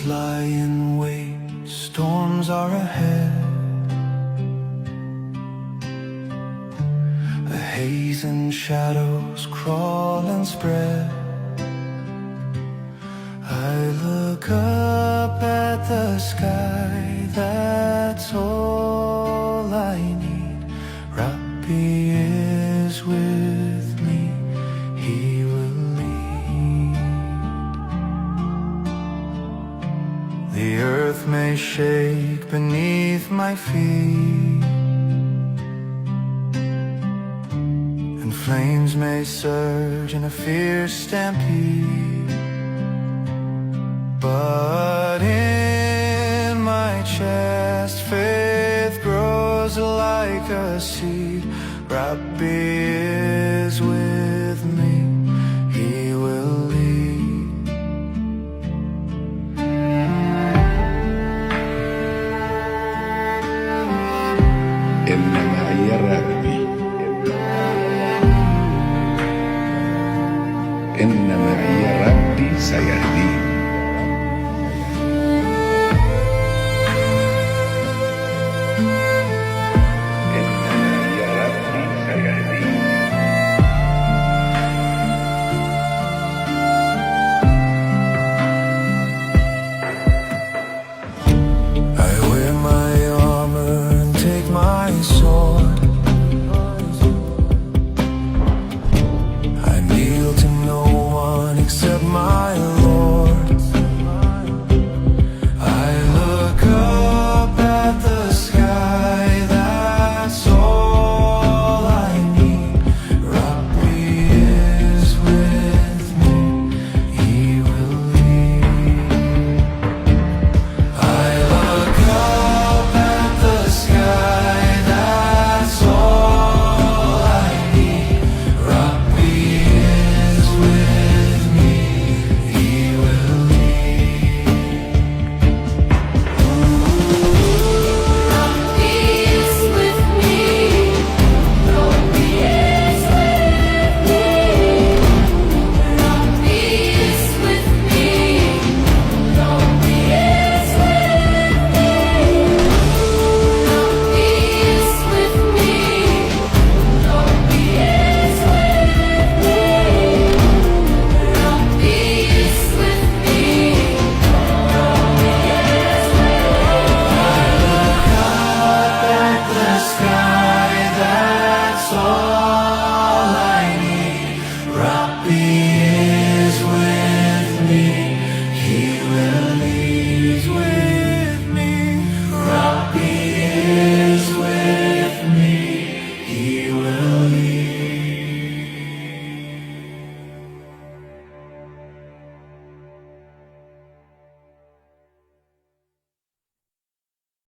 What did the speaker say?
Wolves lie in wait, storms are ahead. A haze and shadows crawl and spread. I look up at the sky, that's all I need. Rabbi is with me, he will lead. The earth may shake beneath my feet, and flames may surge in a fierce stampede. But in my chest, faith grows like a seed. Rabbi